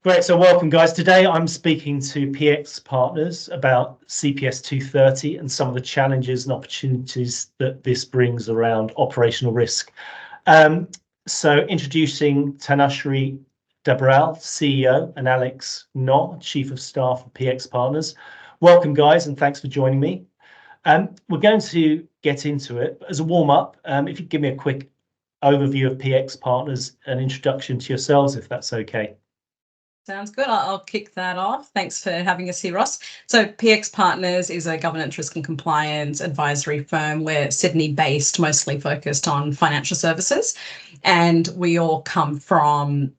Great, so welcome guys. Today I'm speaking to PX partners about CPS 230 and some of the challenges and opportunities that this brings around operational risk. So introducing Tanushree Dabral, CEO, and Alex Knott, Chief of Staff of PX Partners. Welcome guys, and thanks for joining me. We're going to get into it. As a warm-up, if you could give me a quick overview of PX Partners, an introduction to yourselves, if that's okay. Sounds good. I'll kick that off. Thanks for having us here, Ross. So PX Partners is a governance, risk and compliance advisory firm. We're Sydney-based, mostly focused on financial services. And we all come from,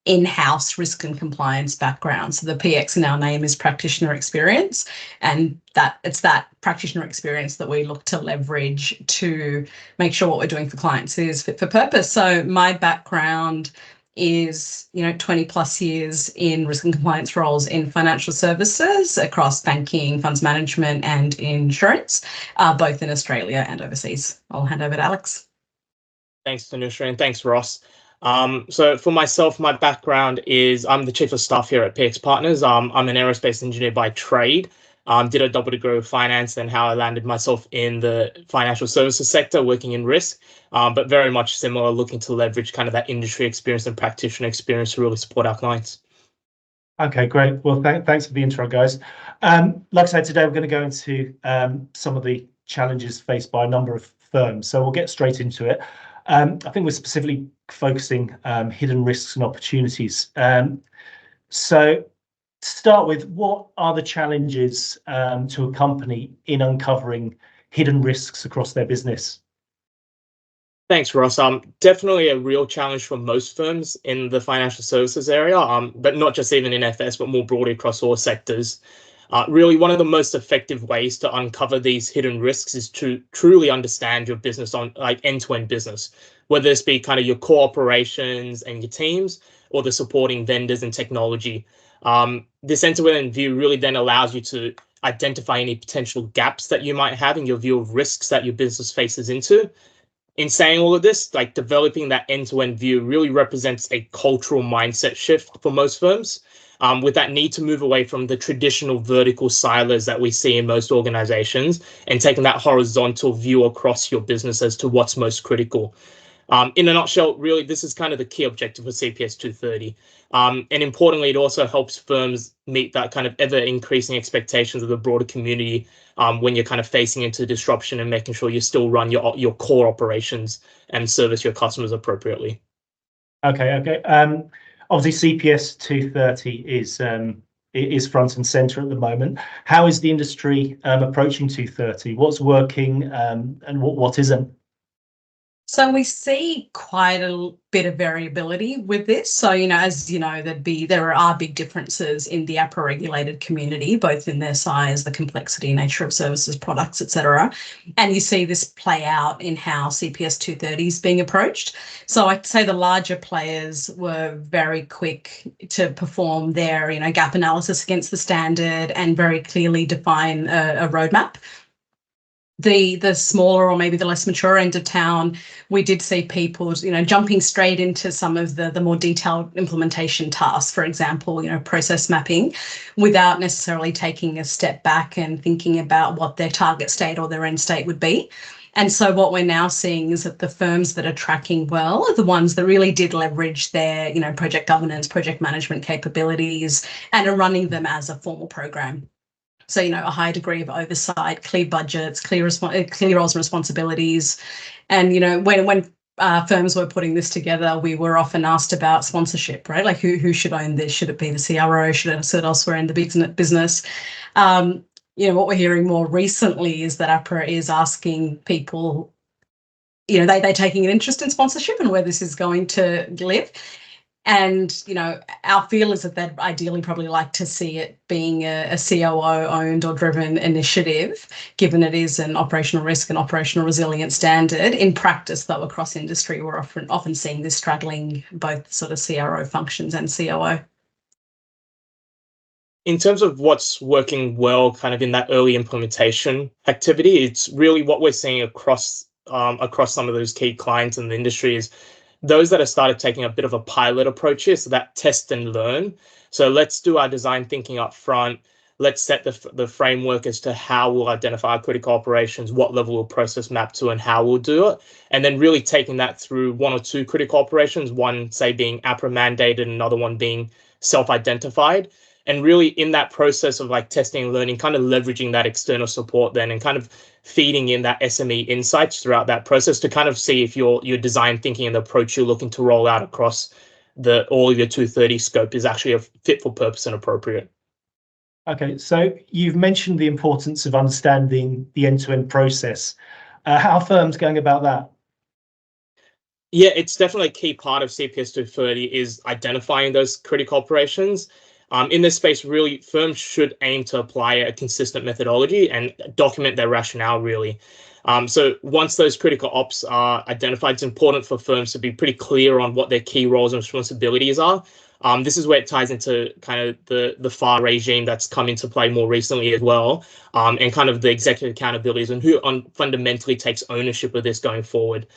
in-house risk and compliance background. So the PX in our name is practitioner experience. And it's that practitioner experience that we look to leverage to make sure what we're doing for clients is fit for purpose. So my background is 20 plus years in risk and compliance roles in financial services across banking, funds management and insurance, both in Australia and overseas. I'll hand over to Alex. Thanks, Tanushree, and thanks, Ross. So for myself, my background is I'm the Chief of Staff here at PX Partners. I'm an aerospace engineer by trade. Did a double degree of finance and how I landed myself in the financial services sector, working in risk, but very much similar, looking to leverage kind of that industry experience and practitioner experience to really support our clients. Okay, great. Well, thanks for the intro, guys. Like I said, today we're going to go into some of the challenges faced by a number of firms. So we'll get straight into it. I think we're specifically focusing hidden risks and opportunities. So to start with, what are the challenges to a company in uncovering hidden risks across their business? Thanks, Ross. Definitely a real challenge for most firms in the financial services area, but not just even in FS, but more broadly across all sectors. Really, one of the most effective ways to uncover these hidden risks is to truly understand your business on end-to-end business, whether this be kind of your core operations and your teams or the supporting vendors and technology. This end-to-end view really then allows you to identify any potential gaps that you might have in your view of risks that your business faces into. In saying all of this, developing that end-to-end view really represents a cultural mindset shift for most firms, with that need to move away from the traditional vertical silos that we see in most organizations and taking that horizontal view across your business as to what's most critical. In a nutshell, really, this is kind of the key objective of CPS 230. And importantly, it also helps firms meet that kind of ever-increasing expectations of the broader community when you're kind of facing into disruption and making sure you still run your core operations and service your customers appropriately. Okay. Obviously, CPS 230 is front and center at the moment. How is the industry approaching 230? What's working and what isn't? So we see quite a bit of variability with this. So, as you know, there are big differences in the APRA regulated community, both in their size, the complexity, nature of services, products, etc. And you see this play out in how CPS 230 is being approached. So I'd say the larger players were very quick to perform their, gap analysis against the standard and very clearly define a roadmap. The smaller or maybe the less mature end of town, we did see people, jumping straight into some of the more detailed implementation tasks, for example, process mapping, without necessarily taking a step back and thinking about what their target state or their end state would be. And so what we're now seeing is that the firms that are tracking well are the ones that really did leverage their, project governance, project management capabilities and are running them as a formal program. So, a high degree of oversight, clear budgets, clear roles and responsibilities. And, when firms were putting this together, we were often asked about sponsorship, right? Like who should own this? Should it be the CRO? Should it sit elsewhere in the business? What we're hearing more recently is that APRA is asking people, they're taking an interest in sponsorship and where this is going to live. And, our feel is that they'd ideally probably like to see it being a COO owned or driven initiative, given it is an operational risk and operational resilience standard. In practice, though, across industry, we're often seeing this straddling both sort of CRO functions and COO. In terms of what's working well kind of in that early implementation activity, it's really what we're seeing across some of those key clients in the industry is those that have started taking a bit of a pilot approach here, so that test and learn. So let's do our design thinking up front. Let's set the framework as to how we'll identify our critical operations, what level we'll process map to, and how we'll do it. And then really taking that through one or two critical operations, one, say, being APRA mandated, another one being self-identified. And really in that process of like testing and learning, kind of leveraging that external support then and kind of feeding in that SME insights throughout that process to kind of see if your design thinking and the approach you're looking to roll out across all of your 230 scope is actually a fit for purpose and appropriate. Okay, so you've mentioned the importance of understanding the end-to-end process. How are firms going about that? Yeah, it's definitely a key part of CPS 230 is identifying those critical operations. In this space, really, firms should aim to apply a consistent methodology and document their rationale, really. So once those critical ops are identified, it's important for firms to be pretty clear on what their key roles and responsibilities are. This is where it ties into kind of the FAR regime that's come into play more recently as well, and kind of the executive accountabilities and who fundamentally takes ownership of this going forward.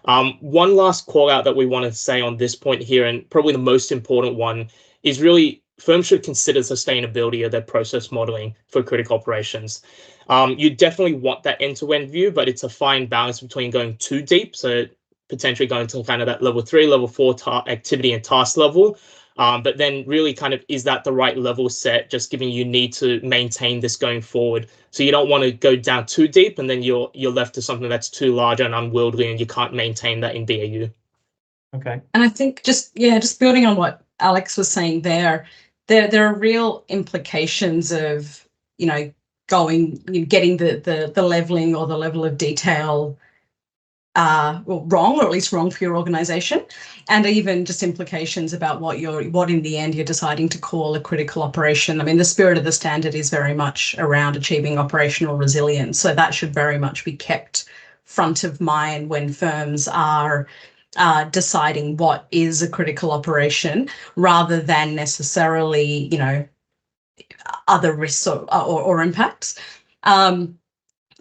One last call out that we want to say on this point here, and probably the most important one, is really firms should consider sustainability of their process modeling for critical operations. You definitely want that end-to-end view, but it's a fine balance between going too deep, so potentially going to kind of that level 3, level 4 activity and task level. But then really kind of, is that the right level set, just given you need to maintain this going forward? So you don't want to go down too deep and then you're left to something that's too large and unwieldy and you can't maintain that in BAU. Okay. And I think just building on what Alex was saying there are real implications of, getting the leveling or the level of detail wrong, or at least wrong for your organization, and even just implications about what in the end you're deciding to call a critical operation. I mean, the spirit of the standard is very much around achieving operational resilience, so that should very much be kept front of mind when firms are deciding what is a critical operation, rather than necessarily, other risks or impacts.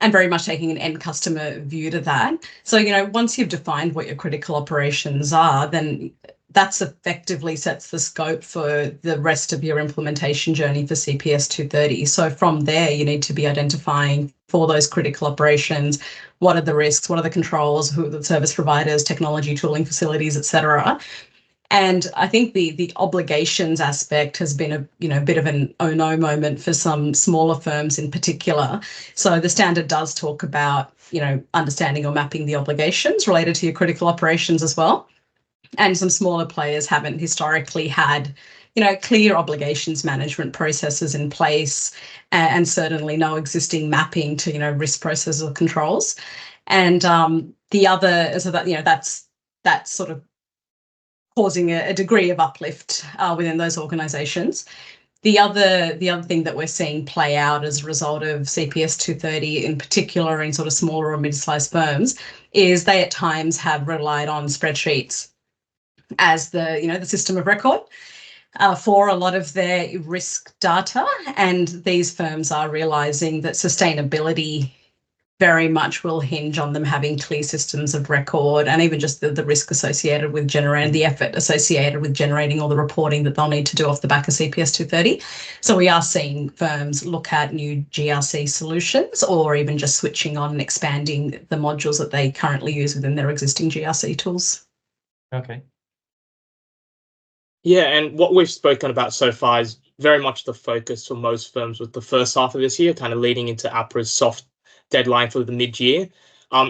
And very much taking an end customer view to that. So, once you've defined what your critical operations are, then that's effectively sets the scope for the rest of your implementation journey for CPS 230. So from there, you need to be identifying for those critical operations, what are the risks, what are the controls, who are the service providers, technology, tooling, facilities, etc. And I think the obligations aspect has been a bit of an oh no moment for some smaller firms in particular. So the standard does talk about, understanding or mapping the obligations related to your critical operations as well. And some smaller players haven't historically had, clear obligations management processes in place, and certainly no existing mapping to, risk processes or controls. And the other, so that, that's sort of causing a degree of uplift within those organisations. The other thing that we're seeing play out as a result of CPS 230, in particular in sort of smaller or mid-sized firms, is they at times have relied on spreadsheets as the system of record for a lot of their risk data, and these firms are realising that sustainability very much will hinge on them having clear systems of record, and even just the risk associated with generating, the effort associated with generating all the reporting that they'll need to do off the back of CPS 230. So we are seeing firms look at new GRC solutions, or even just switching on and expanding the modules that they currently use within their existing GRC tools. Okay. Yeah, and what we've spoken about so far is very much the focus for most firms with the first half of this year, kind of leading into APRA's soft deadline for the mid-year.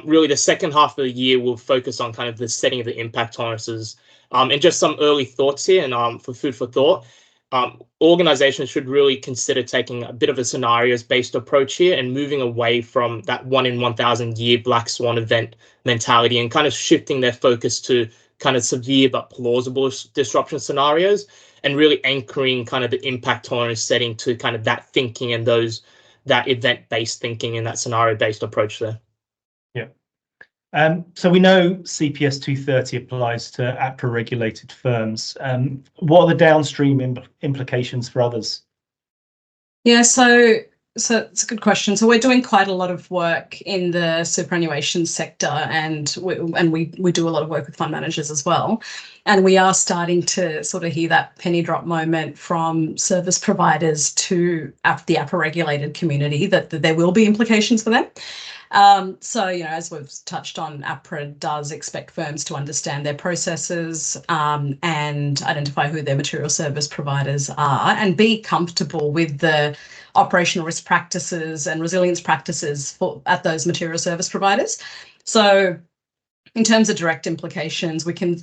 Really, the second half of the year will focus on kind of the setting of the impact tolerances. And just some early thoughts here, and for food for thought, organizations should really consider taking a bit of a scenarios-based approach here and moving away from that 1 in 1,000 year black swan event mentality, and kind of shifting their focus to kind of severe but plausible disruption scenarios, and really anchoring kind of the impact tolerance setting to kind of that thinking and that event-based thinking and that scenario-based approach there. Yeah. So we know CPS 230 applies to APRA regulated firms. What are the downstream implications for others? Yeah, so So it's a good question. So we're doing quite a lot of work in the superannuation sector, and we do a lot of work with fund managers as well. And we are starting to sort of hear that penny drop moment from service providers to the APRA regulated community that there will be implications for them. So, as we've touched on, APRA does expect firms to understand their processes and identify who their material service providers are and be comfortable with the operational risk practices and resilience practices at those material service providers. So in terms of direct implications, we can,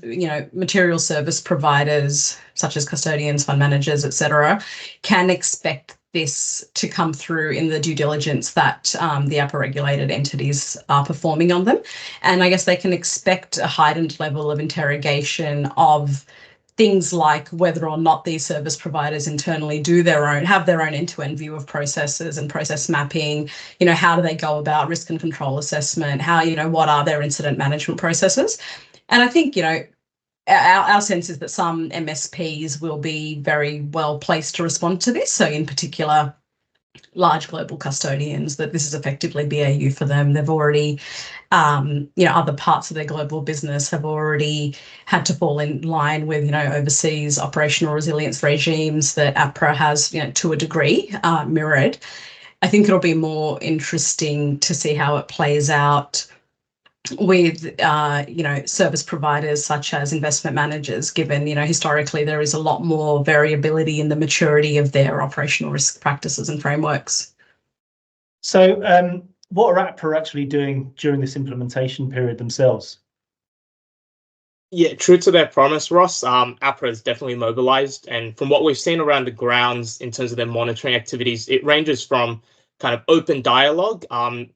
material service providers such as custodians, fund managers, etc., can expect this to come through in the due diligence that the APRA regulated entities are performing on them. And I guess they can expect a heightened level of interrogation of things like whether or not these service providers internally have their own end-to-end view of processes and process mapping. How do they go about risk and control assessment? What are their incident management processes? And I think, our sense is that some MSPs will be very well placed to respond to this. So in particular, large global custodians, that this is effectively BAU for them. They've already, other parts of their global business have already had to fall in line with, overseas operational resilience regimes that APRA has, to a degree, mirrored. I think it'll be more interesting to see how it plays out with, service providers such as investment managers, given, historically there is a lot more variability in the maturity of their operational risk practices and frameworks. So what are APRA actually doing during this implementation period themselves? Yeah, true to their promise, Ross, APRA is definitely mobilised. And from what we've seen around the grounds in terms of their monitoring activities, it ranges from kind of open dialogue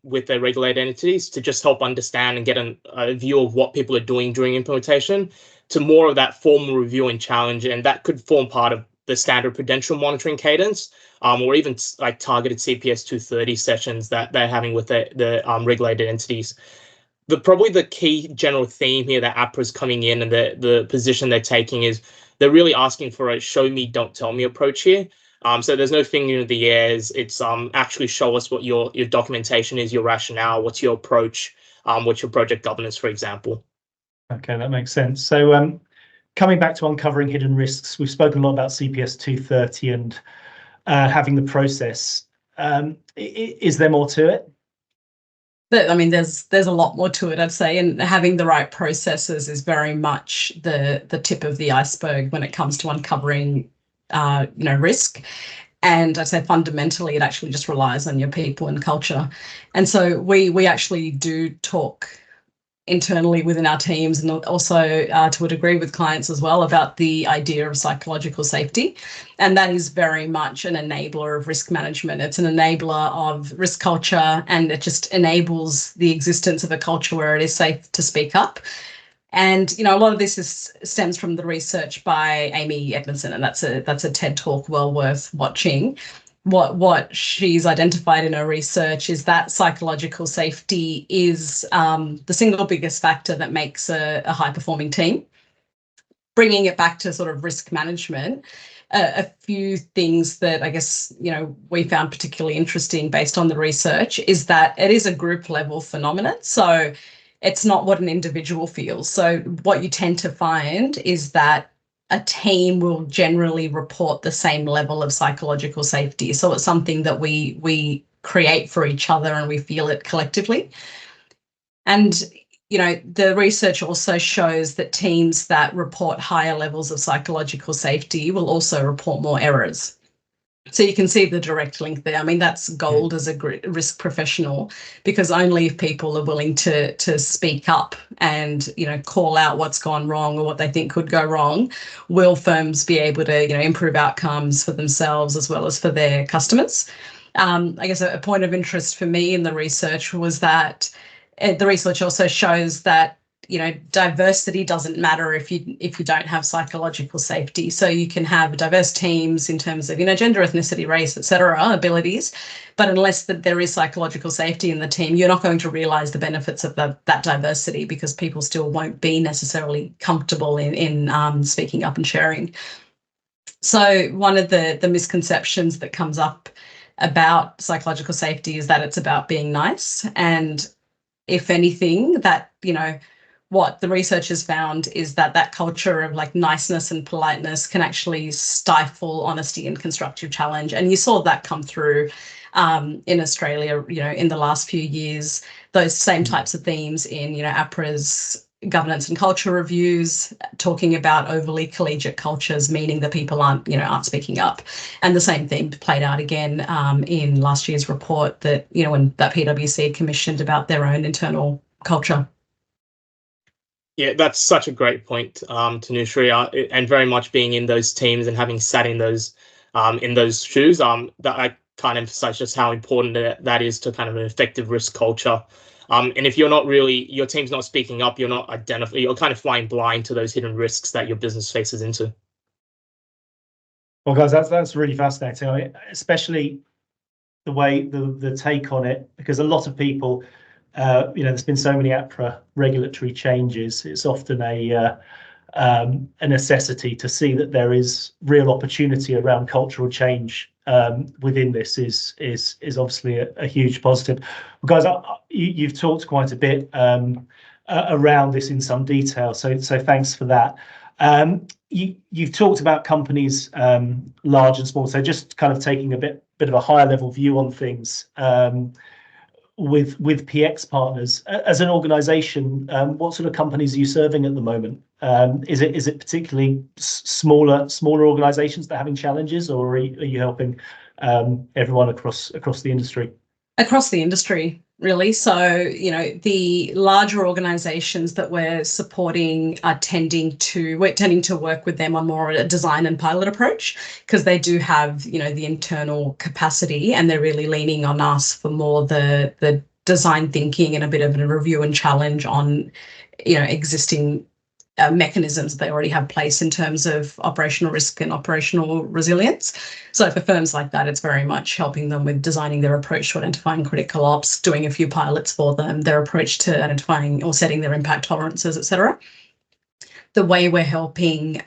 with their regulated entities to just help understand and get a view of what people are doing during implementation, to more of that formal review and challenge. And that could form part of the standard prudential monitoring cadence, or even like targeted CPS 230 sessions that they're having with the regulated entities. Probably the key general theme here that APRA is coming in and the position they're taking is they're really asking for a show me, don't tell me approach here. So there's no finger in the air. It's actually show us what your documentation is, your rationale, what's your approach, what's your project governance, for example. Okay, that makes sense. So coming back to uncovering hidden risks, we've spoken a lot about CPS 230 and having the process. Is there more to it? I mean, there's a lot more to it, I'd say, and having the right processes is very much the tip of the iceberg when it comes to uncovering risk. And I'd say fundamentally, it actually just relies on your people and culture. And so we actually do talk internally within our teams and also to a degree with clients as well about the idea of psychological safety. And that is very much an enabler of risk management. It's an enabler of risk culture, and it just enables the existence of a culture where it is safe to speak up. And, a lot of this stems from the research by Amy Edmondson, and that's a TED Talk well worth watching. What she's identified in her research is that psychological safety is the single biggest factor that makes a high-performing team. Bringing it back to sort of risk management, a few things that I guess, we found particularly interesting based on the research is that it is a group-level phenomenon. So it's not what an individual feels. So what you tend to find is that a team will generally report the same level of psychological safety. So it's something that we create for each other and we feel it collectively. And, the research also shows that teams that report higher levels of psychological safety will also report more errors. So you can see the direct link there. I mean, that's gold as a risk professional, because only if people are willing to speak up and, call out what's gone wrong or what they think could go wrong, will firms be able to, improve outcomes for themselves as well as for their customers. I guess a point of interest for me in the research was that the research also shows that diversity doesn't matter if you don't have psychological safety. So you can have diverse teams in terms of, gender, ethnicity, race, etc., abilities, but unless there is psychological safety in the team, you're not going to realise the benefits of that diversity, because people still won't be necessarily comfortable in speaking up and sharing. So one of the misconceptions that comes up about psychological safety is that it's about being nice. And if anything, that, you know, what the research has found is that that culture of like niceness and politeness can actually stifle honesty and constructive challenge. And you saw that come through in Australia, you know, in the last few years, those same types of themes in, you know, APRA's governance and culture reviews, talking about overly collegiate cultures, meaning that people aren't, you know, aren't speaking up. And the same theme played out again in last year's report that, you know, when that PwC commissioned about their own internal culture. Yeah, that's such a great point, Tanushree, and very much being in those teams and having sat in those shoes. That I can't emphasize just how important that is to kind of an effective risk culture. And if you're not really, your team's not speaking up, you're not identifying, you're kind of flying blind to those hidden risks that your business faces into. Well, guys, that's really fascinating. I mean, especially the way the take on it, because a lot of people. You know, there's been so many APRA regulatory changes. It's often a necessity to see that there is real opportunity around cultural change within this is obviously a huge positive. Well, guys, you've talked quite a bit around this in some detail, so thanks for that. You've talked about companies large and small, so just kind of taking a bit of a higher level view on things. With PX partners as an organisation, what sort of companies are you serving at the moment? Is it particularly smaller organisations that are having challenges, or are you helping everyone across the industry? Across the industry, really. So, you know, the larger organisations that we're supporting are tending to work with them on more a design and pilot approach, because they do have, you know, the internal capacity, and they're really leaning on us for more the design thinking and a bit of a review and challenge on, you know, existing mechanisms they already have place in terms of operational risk and operational resilience. So for firms like that, it's very much helping them with designing their approach to identifying critical ops, doing a few pilots for them, their approach to identifying or setting their impact tolerances, etc. The way we're helping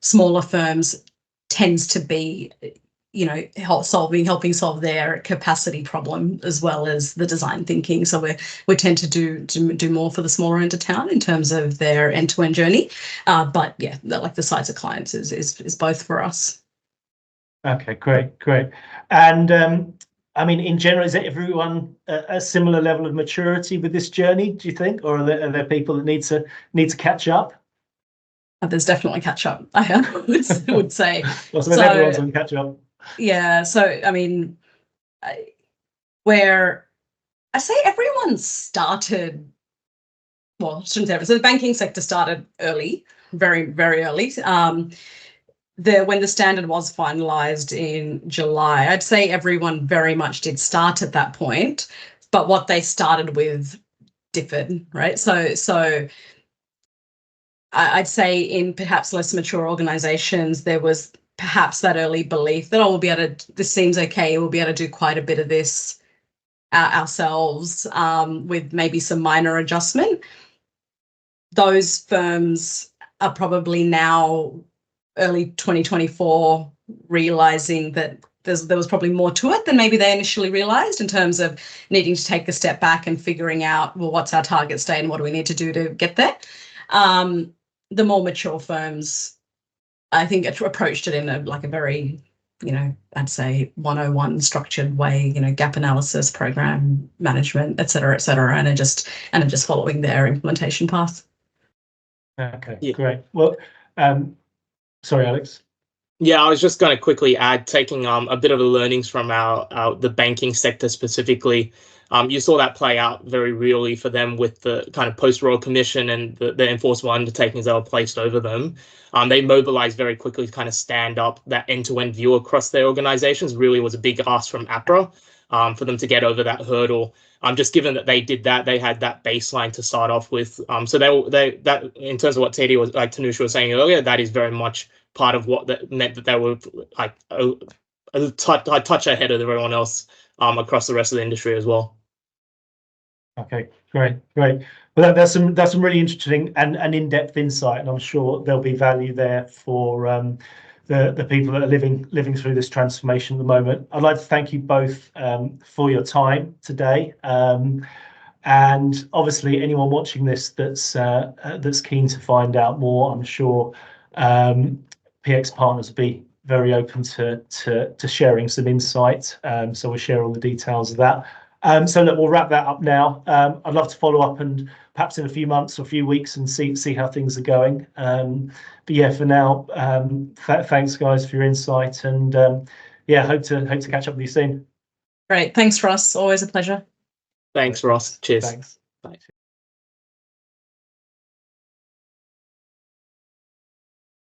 smaller firms tends to be, you know, helping solve their capacity problem as well as the design thinking. So we tend to do more for the smaller end of town in terms of their end-to-end journey. But yeah, like the size of clients is both for us. Okay, great. And I mean, in general, is it everyone a similar level of maturity with this journey, do you think, or are there people that need to catch up? There's definitely catch up, I would say. Well, so everyone's on catch up. Yeah, so I mean, where I say everyone started, well, I shouldn't say so the banking sector started early, very, very early. When the standard was finalised in July, I'd say everyone very much did start at that point, but what they started with differed, right? So I'd say in perhaps less mature organisations, there was perhaps that early belief that, we'll be able to, this seems okay, we'll be able to do quite a bit of this ourselves with maybe some minor adjustment. Those firms are probably now early 2024 realising that there was probably more to it than maybe they initially realised, in terms of needing to take a step back and figuring out, well, what's our target state and what do we need to do to get there? The more mature firms, I think, approached it in a very, you know, I'd say 101 structured way, you know, gap analysis, program management, et cetera, and are just following their implementation path. Okay, yeah. Great. Well, sorry, Alex. Yeah, I was just going to quickly add, taking a bit of the learnings from the banking sector specifically. You saw that play out very really for them with the kind of post-Royal Commission and the enforceable undertakings that were placed over them. They mobilized very quickly to kind of stand up that end-to-end view across their organizations. Really was a big ask from APRA for them to get over that hurdle. Just given that they did that, they had that baseline to start off with. So that in terms of what Tanushree was saying earlier, that is very much part of what that meant, that they were like a touch ahead of everyone else across the rest of the industry as well. Okay, great. Well, that's some really interesting and in-depth insight, and I'm sure there'll be value there for the people that are living through this transformation at the moment. I'd like to thank you both for your time today. And obviously, anyone watching this that's keen to find out more, I'm sure PX Partners will be very open to sharing some insight. So we'll share all the details of that. So look, we'll wrap that up now. I'd love to follow up and perhaps in a few months or a few weeks and see how things are going. But yeah, for now, thanks guys for your insight, and yeah, hope to catch up with you soon. Great, thanks Ross, always a pleasure. Thanks, Ross. Cheers. Thanks. Bye.